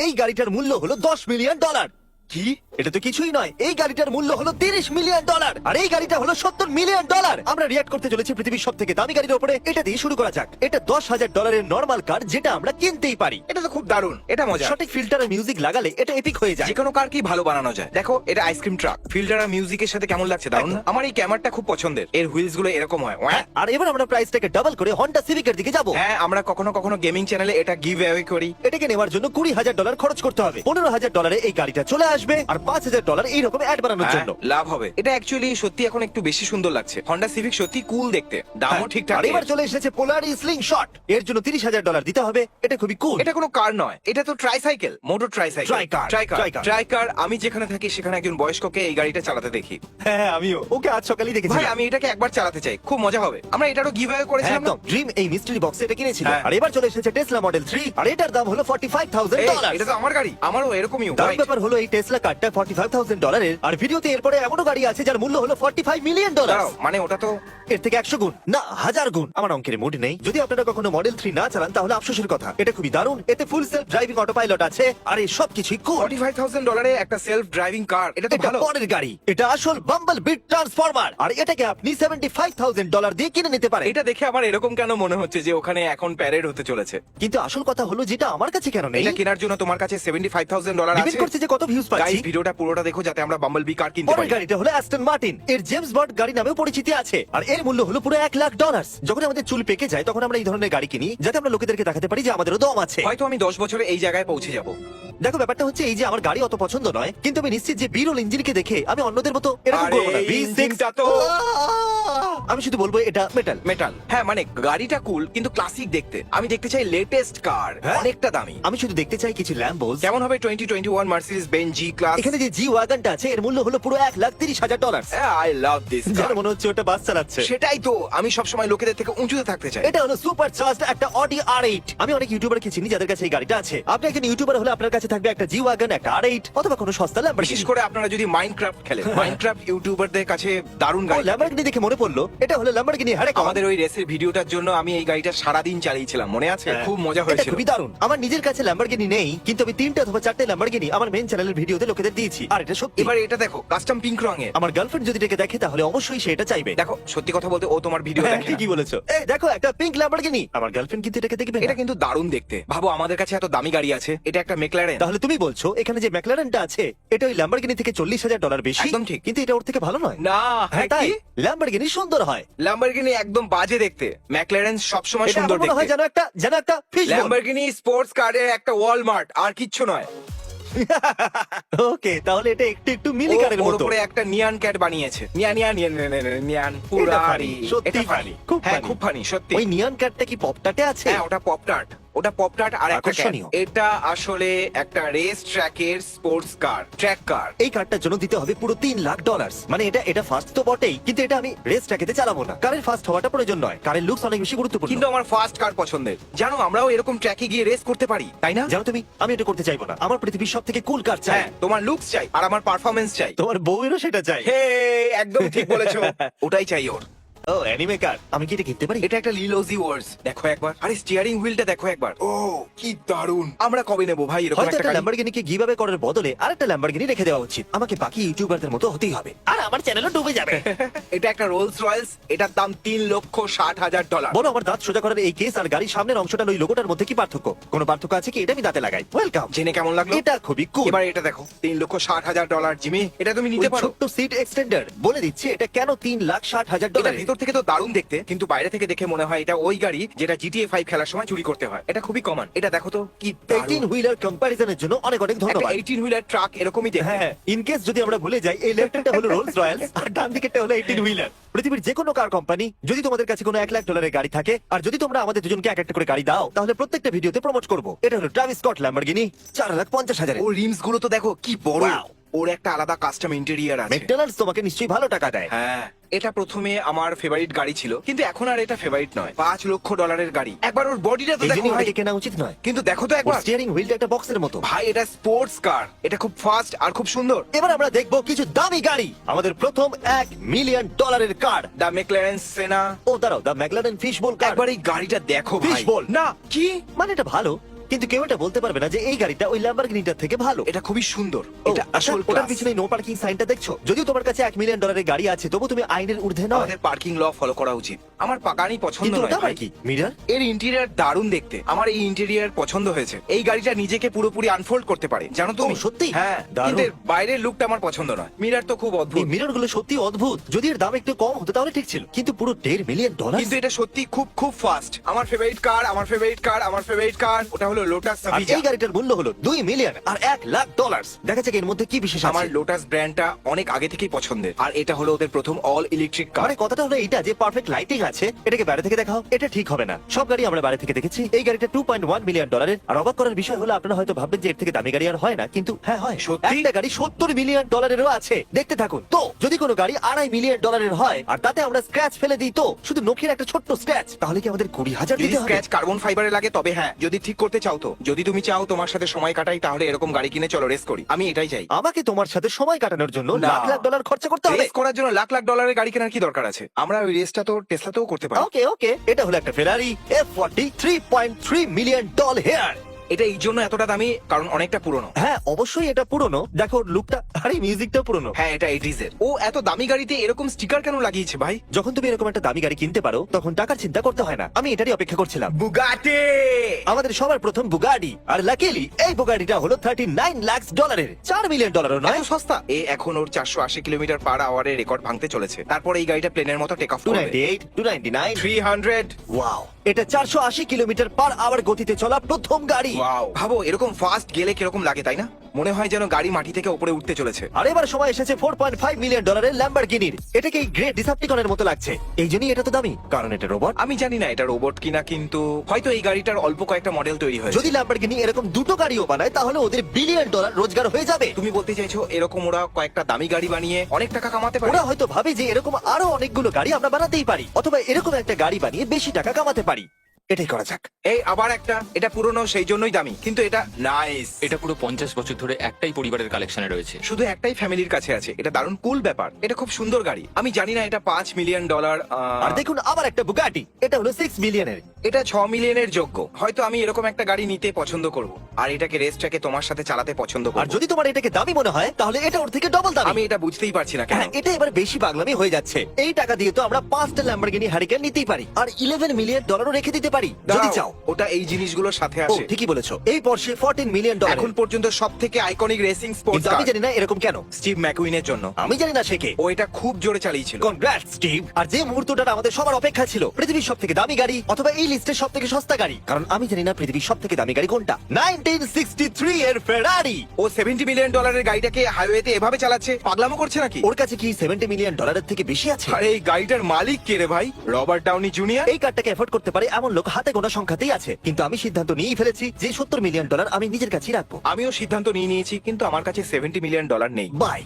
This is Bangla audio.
এই গাড়িটার মূল্য হলো $10 মিলিয়ন। কি? এটা তো কিছুই নয়, এই গাড়িটার মূল্য হলো $30 মিলিয়ন, আর এই গাড়িটা হলো $70 মিলিয়ন। আমরা রিয়াক্ট করতে চলেছি পৃথিবীর সব থেকে দামি গাড়ির উপরে। এটা দিয়ে শুরু করা যাক। এটা $10,000 নর্মাল কার, যেটা আমরা কিনতেই পারি। এটা তো খুব দারুণ, এটা মজা। সঠিক ফিল্টার আর মিউজিক লাগালে এটা এপিক হয়ে যায়। যে কোনো কার কি ভালো বানানো যায়। দেখো এটা আইসক্রিম ট্রাক, ফিল্টার আর মিউজিকের সাথে কেমন লাগছে, দারুণ না? আমার এই ক্যামেরাটা খুব পছন্দের, এর হুইলস গুলো এরকম হয়। হ্যাঁ, আর এবার আমরা প্রাইসটাকে ডাবল করে হন্ডা সিভিকের দিকে যাব। হ্যাঁ, আমরা কখনো কখনো গেমিং চ্যানেলে এটা গিভ অ্যাওয়ে করি। এটাকে নেওয়ার জন্য $20,000 খরচ করতে হবে। $15,000 এই গাড়িটা চলে আসবে, আর $5,000 এইরকম অ্যাড বানানোর হ্যাঁ, জন্য। লাভ হবে। এটা অ্যাকচুয়ালি সত্যি এখন একটু বেশি সুন্দর লাগছে। হন্ডা সিভিক সত্যি কুল দেখতে, দামও ঠিকঠাক। আর এবার চলে এসেছে পোলারি স্লিংশট। এর জন্য $30,000 দিতে হবে। এটা খুবই কুল। এটা কোনো কার নয়, এটা তো tricycle, motor tricycle. Tricar, Tricar। ট্রাইকার। আমি যেখানে থাকি সেখানে একজন বয়স্ককে এই গাড়িটা চালাতে দেখি। হ্যাঁ, আমিও ওকে আজ সকালেই দেখেছি। ভাই আমি এটাকে একবার চালাতে চাই, খুব মজা হবে। আমরা এটারও গিভ অ্যাওয়ে করেছিলাম না? একদম ড্রিম এই মিস্ট্রি বক্সে এটা কিনেছিল। হ্যাঁ। আর এবার চলে এসেছে টেসলা মডেল 3, আর এটার দাম হলো এই, $45,000। এটা তো আমার গাড়ি, আমারও এরকমই। দারুণ ব্যাপার হলো এই টেসলা কারটা $45,000 এর, আর ভিডিওতে এরপরে এমনও গাড়ি আছে যার মূল্য হলো $45 মিলিয়ন। দাঁড়াও, মানে ওটা তো এর থেকে 100 গুণ না 1000 গুণ। আমার অঙ্কের মুড নেই। যদি আপনারা কখনো মডেল 3 না চালান তাহলে আফসোসের কথা। এটা খুবই দারুণ। এতে ফুল সেলফ ড্রাইভিং অটো পাইলট আছে, আর এই সব কিছুই কুল। $45,000 একটা সেলফ ড্রাইভিং কার, এটা তো এটা ভালো। পরের গাড়ি। এটা আসল বাম্বল বিট ট্রান্সফরমার, আর এটাকে আপনি $75,000 দিয়ে কিনে নিতে পারেন। এটা দেখে আমার এরকম কেন মনে হচ্ছে যে ওখানে এখন প্যারেড হতে চলেছে? কিন্তু আসল কথা হলো যেটা আমার কাছে কেন নেই। এটা কেনার জন্য তোমার কাছে $75,000 ডিপেন্ড আছে। করছে যে কত ভিউজ পাচ্ছি। গাইস, ভিডিওটা পুরোটা দেখো যাতে আমরা বাম্বল বি কার কিনতে পরের পারি। গাড়িটা হলো অ্যাস্টন মার্টিন। এর জেমস বন্ড গাড়ি নামেও পরিচিতি আছে, আর এর মূল্য হলো পুরো $1,00,000। যখন আমাদের চুল পেকে যায় তখন আমরা এই ধরনের গাড়ি কিনি, যাতে আমরা লোকেদেরকে দেখাতে পারি যে আমাদেরও দম আছে। হয়তো আমি 10 বছরে এই জায়গায় পৌঁছে যাব। দেখো ব্যাপারটা হচ্ছে এই যে আমার গাড়ি অত পছন্দ নয়, কিন্তু আমি নিশ্চিত যে বিরল ইঞ্জিনকে দেখে আমি অন্যদের মতো এরকম আরে, করবো না। ইঞ্জিনটা তো আমি শুধু বলবো এটা মেটাল। মেটাল। হ্যাঁ, মানে গাড়িটা কুল কিন্তু ক্লাসিক দেখতে। আমি দেখতে চাই লেটেস্ট কার, হ্যাঁ? অনেকটা দামি। আমি শুধু দেখতে চাই কিছু ল্যাম্বোস। কেমন হবে 2021 মার্সিডিজ বেঞ্জ জি ক্লাস? এখানে যে জি ওয়াগনটা আছে এর মূল্য হলো পুরো $1,30,000। আই লাভ দিস যার কার। মনে হচ্ছে ওটা বাস চালাচ্ছে। সেটাই তো, আমি সব সময় লোকেদের থেকে উঁচুতে থাকতে চাই। এটা হলো সুপার চার্জড একটা অডি R8। আমি অনেক ইউটিউবারকে চিনি যাদের কাছে এই গাড়িটা আছে। আপনি একজন ইউটিউবার হলে আপনার কাছে থাকবে একটা জি ওয়াগন, একটা R8, অথবা কোনো সস্তা বিশেষ ল্যাম্বরগিনি। করে আপনারা যদি মাইনক্রাফট খেলেন, মাইনক্রাফট ইউটিউবারদের কাছে দারুণ গাড়ি। ল্যাম্বরগিনি দেখে মনে পড়লো এটা হলো ল্যাম্বরগিনি হ্যারাকন। আমাদের ওই রেসের ভিডিওটার জন্য আমি এই গাড়িটা সারাদিন চালিয়েছিলাম, মনে আছে? হ্যাঁ। খুব মজা এটা হয়েছিল। খুবই দারুণ। আমার নিজের কাছে ল্যাম্বরগিনি নেই, কিন্তু আমি 3টে অথবা 4টে ল্যাম্বরগিনি আমার মেইন চ্যানেলের ভিডিওতে লোকেদের দিয়েছি, আর এটা সত্যি। এবার এটা দেখো, কাস্টম পিঙ্ক রঙের। আমার গার্লফ্রেন্ড যদি এটাকে দেখে তাহলে অবশ্যই সে এটা চাইবে। দেখো, সত্যি কথা বলতে ও তোমার ভিডিও হ্যাঁ, দেখে না। ঠিকই বলেছো। এই দেখো একটা পিঙ্ক ল্যাম্বরগিনি। আমার গার্লফ্রেন্ড কিন্তু এটাকে দেখবে না। এটা কিন্তু দারুণ দেখতে। ভাবো আমাদের কাছে এত দামি গাড়ি আছে, এটা একটা মেকলারেন। তাহলে তুমি বলছো এখানে যে ম্যাকলারেনটা আছে এটা ওই ল্যাম্বরগিনি থেকে $40,000 বেশি? একদম ঠিক। কিন্তু এটা ওর থেকে ভালো নয়। না, হ্যাঁ, তাই ল্যাম্বরগিনি সুন্দর হয়। ল্যাম্বরগিনি একদম বাজে দেখতে, ম্যাকলারেন সবসময় এটা সুন্দর আমার মনে হয় দেখতে। যেন একটা ফিশ বোন। ল্যাম্বরগিনি স্পোর্টস কারের একটা ওয়ালমার্ট, আর কিচ্ছু নয়। ওকে, তাহলে এটা একটু মিলি কারের ওর মতো। উপরে একটা নিয়ান ক্যাট বানিয়েছে। নিয়ান নিয়ান নিয়ান নিয়ান নিয়ান এটা পুরারি। funny, সত্যি এটা funny, ফানি, খুব হ্যাঁ funny। খুব ফানি সত্যি। ওই নিয়ন কারটা কি পপটাটে আছে? হ্যাঁ, ওটা পপটার্ট, ওটা পপটার্ট আর একটা cat। আকর্ষণীয়। এটা আসলে একটা রেস ট্র্যাকের স্পোর্টস কার, ট্র্যাক কার। এই কারটার জন্য দিতে হবে পুরো $3,00,000। মানে এটা ফার্স্ট তো বটেই, কিন্তু এটা আমি রেস ট্র্যাকেতে চালাবো না। কারের ফার্স্ট হওয়াটা প্রয়োজন নয়, কারের লুকস অনেক বেশি গুরুত্বপূর্ণ। কিন্তু আমার ফার্স্ট কার পছন্দের। জানো, আমরাও এরকম ট্র্যাকে গিয়ে রেস করতে পারি, তাই না? জানো তুমি, আমি এটা করতে চাইবো না। আমার পৃথিবীর সব থেকে কুল কার চাই। হ্যাঁ, তোমার লুকস চাই আর আমার পারফরম্যান্স চাই। তোমার বউয়েরও সেটা চাই। হে, একদম ঠিক বলেছো। ওটাই চাই ওর। ও অ্যানিমে কার, আমি কি এটা কিনতে পারি? এটা একটা লিলোজি ওয়ার্স, দেখো একবার। আরে স্টিয়ারিং হুইলটা দেখো একবার। ও কি দারুণ। আমরা কবে নেবো ভাই এরকম হয়তো একটা একটা গাড়ি? ল্যাম্বরগিনিকে গিভঅ্যাওয়ে করার বদলে আরেকটা ল্যাম্বরগিনি রেখে দেওয়া উচিত। আমাকে বাকি ইউটিউবারদের মতো হতেই হবে, আর আমার চ্যানেলও ডুবে যাবে। এটা একটা রোলস রয়েলস, এটার দাম $3,60,000। বলো, আমার দাঁত সোজা করার এই কেস আর গাড়ির সামনের অংশটার ওই লোগোটার মধ্যে কি পার্থক্য? কোনো পার্থক্য আছে কি? এটা আমি দাঁতে লাগাই। ওয়েলকাম। জেনে কেমন লাগলো? এটা খুবই কুল। এবার এটা দেখো, $3,60,000। জিমি, এটা তুমি নিতে ওই পারো। ছোট্ট সিট এক্সটেন্ডার। বলে দিচ্ছি এটা কেন এটা $3,60,000। ভিতর থেকে তো দারুণ দেখতে, কিন্তু বাইরে থেকে দেখে মনে হয় এটা ওই গাড়ি যেটা GTA 5 খেলার সময় চুরি করতে হয়। এটা খুবই কমন। এটা দেখো তো কি 18 হুইলার কম্প্যারিজনের জন্য অনেক অনেক একটা ধন্যবাদ। 18 হুইলার ট্রাক এরকমই দেখতে। হ্যাঁ, ইন কেস যদি আমরা ভুলে যাই, এই লেফটটা হলো রোলস রয়েলস আর ডান দিকেরটা হলো 18 হুইলার। পৃথিবীর যে কোনো কার কোম্পানি, যদি তোমাদের কাছে কোনো $1,00,000 গাড়ি থাকে আর যদি তোমরা আমাদের দুজনকে এক একটা করে গাড়ি দাও, তাহলে প্রত্যেকটা ভিডিওতে প্রমোট করব। এটা হলো ট্রাভিস স্কট ল্যাম্বরগিনি, $4,50,000। ওর রিমস গুলো তো দেখো কি বড়। Wow! ওর একটা আলাদা কাস্টম ইন্টেরিয়র আছে। ম্যাকডোনাল্ডস তোমাকে নিশ্চয়ই ভালো টাকা দেয়। হ্যাঁ, এটা প্রথমে আমার ফেভারিট গাড়ি ছিল, কিন্তু এখন আর এটা ফেভারিট নয়। $5,00,000 গাড়ি। একবার ওর বডিটা তো এই দেখো জন্য ভাই। এটাকে কেনা উচিত নয়। কিন্তু দেখো তো একবার, স্টিয়ারিং হুইলটা একটা বক্সের মতো। ভাই এটা স্পোর্টস কার, এটা খুব ফাস্ট আর খুব সুন্দর। এবার আমরা দেখবো কিছু দামি গাড়ি। আমাদের প্রথম $1 মিলিয়ন কার। দা ম্যাকলারেন সেনা। ও দাঁড়াও, দ্য ম্যাকলারেন ফিশ বোল কার। একবার এই গাড়িটা দেখো ভাই। Fishbowl। না কি? মানে এটা ভালো, কিন্তু কেউ এটা বলতে পারবে না যে এই গাড়িটা ওই ল্যাম্বরগিনিটার থেকে ভালো। এটা খুবই সুন্দর, ও, এটা আচ্ছা, আসল ওটার ক্লাস। পিছনে নো পার্কিং সাইনটা দেখছো? যদিও তোমার কাছে $1 মিলিয়ন গাড়ি আছে, তবু তুমি আইনের ঊর্ধ্বে নয়। আমাদের পার্কিং ল ফলো করা উচিত। আমার গাড়ি পছন্দ কিন্তু নয় ওটা আবার ভাই। কি মিরার? এর ইন্টেরিয়র দারুণ দেখতে, আমার এই ইন্টেরিয়র পছন্দ হয়েছে। এই গাড়িটা নিজেকে পুরোপুরি আনফোল্ড করতে পারে, জানো তুমি? ও, সত্যি? হ্যাঁ, দারুণ। কিন্তু এর বাইরের লুকটা আমার পছন্দ নয়। মিরার তো খুব এই অদ্ভুত, মিরর গুলো সত্যি অদ্ভুত। যদি এর দাম একটু কম হতো তাহলে ঠিক ছিল, কিন্তু পুরো $1.5 মিলিয়ন। কিন্তু এটা সত্যি খুব খুব ফাস্ট। আমার ফেভারিট কার, আমার ফেভারিট কার, আমার ফেভারিট কার, ওটা হলো লোটাস আর সাভিজা। এই গাড়িটার মূল্য হলো $2 মিলিয়ন আর $1,00,000। দেখা যাক এর মধ্যে কি বিশেষ আমার আছে। লোটাস ব্র্যান্ডটা অনেক আগে থেকেই পছন্দের, আর এটা হলো ওদের প্রথম অল ইলেকট্রিক কার। মানে কথাটা হলো এইটা যে পারফেক্ট লাইটিং আছে। এটাকে বাইরে থেকে দেখাও, এটা ঠিক হবে না। সব গাড়ি আমরা বাইরে থেকে দেখেছি। এই গাড়িটা $2.1 মিলিয়ন। আর অবাক করার বিষয় হলো আপনারা হয়তো ভাববেন যে এর থেকে দামি গাড়ি আর হয় না, কিন্তু হ্যাঁ হয়। সত্যি? একটা গাড়ি $70 মিলিয়ন আছে। দেখতে থাকুন। তো যদি কোনো গাড়ি $2.5 মিলিয়ন হয় আর তাতে আমরা স্ক্র্যাচ ফেলে দিই, তো শুধু নখের একটা ছোট্ট স্ক্র্যাচ, তাহলে কি আমাদের 20,000 যদি দিতে হবে? স্ক্র্যাচ কার্বন ফাইবারে লাগে তবে হ্যাঁ, যদি ঠিক করতে চাও তো। যদি তুমি চাও তোমার সাথে সময় কাটাই, তাহলে এরকম গাড়ি কিনে চলো রেস করি। আমি এটাই চাই। আমাকে তোমার সাথে সময় কাটানোর জন্য না। লাখ লাখ ডলার খরচা করতে হবে? রেস করার জন্য লাখ লাখ ডলারের গাড়ি কেনার কি দরকার আছে? আমরা ওই রেসটা তো টেসলাতেও করতে পারি। ওকে ওকে, এটা হলো একটা ফেরারি F40 $3.3 মিলিয়ন হেয়ার। এটা এই জন্য এতটা দামি কারণ অনেকটা পুরনো। হ্যাঁ অবশ্যই এটা পুরনো। দেখো লুকটা, আরে মিউজিকটাও পুরনো। হ্যাঁ, এটা 80s এর। ও এত দামি গাড়িতে এরকম স্টিকার কেন লাগিয়েছে ভাই? যখন তুমি এরকম একটা দামি গাড়ি কিনতে পারো তখন টাকার চিন্তা করতে হয় না। আমি এটারই অপেক্ষা করছিলাম। বুগাটি! আমাদের সবার প্রথম বুগাডি, আর লাকিলি এই বুগাডিটা হলো $39 লাখ $4 মিলিয়ন নয়। এত সস্তা? এ এখন ওর 480 কিলোমিটার পার আওয়ারের রেকর্ড ভাঙতে চলেছে। তারপর এই গাড়িটা প্লেনের মতো টেক অফ করবে। 298, 299। 300। ওয়াও, এটা 480 কিলোমিটার পার আওয়ার গতিতে চলা প্রথম গাড়ি। ওয়াও, ভাবো এরকম ফাস্ট গেলে কিরকম লাগে, তাই না? মনে হয় যেন গাড়ি মাটি থেকে উপরে উঠতে চলেছে। আর এবার সময় এসেছে $4.5 মিলিয়ন ল্যাম্বরগিনির। এটাকে এই গ্রেট ডিসেপ্টিকনের মতো লাগছে। এই জন্যই এটা তো দামি, কারণ এটা রোবট। আমি জানি না এটা রোবট কিনা, কিন্তু হয়তো এই গাড়িটার অল্প কয়েকটা মডেল তৈরি হয়েছে। যদি ল্যাম্বরগিনি এরকম দুটো গাড়িও বানায় তাহলে ওদের $1 বিলিয়ন রোজগার হয়ে যাবে। তুমি বলতে চাইছো এরকম ওরা কয়েকটা দামি গাড়ি বানিয়ে অনেক টাকা কামাতে পারে? ওরা হয়তো ভাবে যে এরকম আরো অনেকগুলো গাড়ি আমরা বানাতেই পারি, অথবা এরকম একটা গাড়ি বানিয়ে বেশি টাকা কামাতে পারি। এটাই করা যাক। এই আবার একটা, এটা পুরনো সেই জন্যই দামি, কিন্তু এটা নাইস। এটা পুরো 50 বছর ধরে একটাই পরিবারের কালেকশনে রয়েছে। শুধু একটাই ফ্যামিলির কাছে আছে। এটা দারুণ কুল ব্যাপার। এটা খুব সুন্দর গাড়ি। আমি জানি না এটা $5 মিলিয়ন। আর দেখুন আবার একটা বুগাটি, এটা হলো 6 মিলিয়নের। এটা 6 মিলিয়নের যোগ্য। হয়তো আমি এরকম একটা গাড়ি নিতে পছন্দ করব, আর এটাকে রেসটাকে তোমার সাথে চালাতে পছন্দ আর করব। যদি তোমার এটাকে দামি মনে হয় তাহলে এটা ওর থেকে ডবল দামি। আমি এটা বুঝতেই পারছি না কেন। হ্যাঁ, এটা এবার বেশি পাগলামি হয়ে যাচ্ছে। এই টাকা দিয়ে তো আমরা 5টা ল্যাম্বরগিনি হারিকেন নিতেই পারি, আর $11 মিলিয়ন রেখে দিতে পারি যদি দাঁড়াও, চাও। ওটা এই জিনিসগুলোর সাথে ও আসে। ঠিকই বলেছো। এই পর্ষে $14 মিলিয়ন। এখন পর্যন্ত সবথেকে আইকনিক রেসিং স্পোর্টস কিন্তু আমি কার। জানি না এরকম কেন। স্টিভ ম্যাকুইনের জন্য। আমি জানি না সে কে। ও এটা খুব জোরে চালিয়েছিল। Congrats Steve. আর যে মুহূর্তটা আমাদের সবার অপেক্ষা ছিল, পৃথিবীর সবথেকে দামি গাড়ি অথবা এই লিস্টের সবথেকে সস্তা গাড়ি, কারণ আমি জানি না পৃথিবীর সবথেকে দামি গাড়ি কোনটা। 1963 এর ফেরারি। ও $70 মিলিয়ন গাড়িটাকে হাইওয়েতে এভাবে চালাচ্ছে, পাগলামো করছে নাকি? ওর কাছে কি $70 মিলিয়ন থেকে বেশি আছে? আরে এই গাড়িটার মালিক কে রে ভাই? Robert Downey Junior? এই কারটাকে এফোর্ড করতে পারে এমন লোক হাতে গোনা সংখ্যাতেই আছে, কিন্তু আমি সিদ্ধান্ত নিয়েই ফেলেছি যে $70 মিলিয়ন আমি নিজের কাছেই রাখবো। আমিও সিদ্ধান্ত নিয়ে নিয়েছি, কিন্তু আমার কাছে $70 মিলিয়ন নেই। বাই।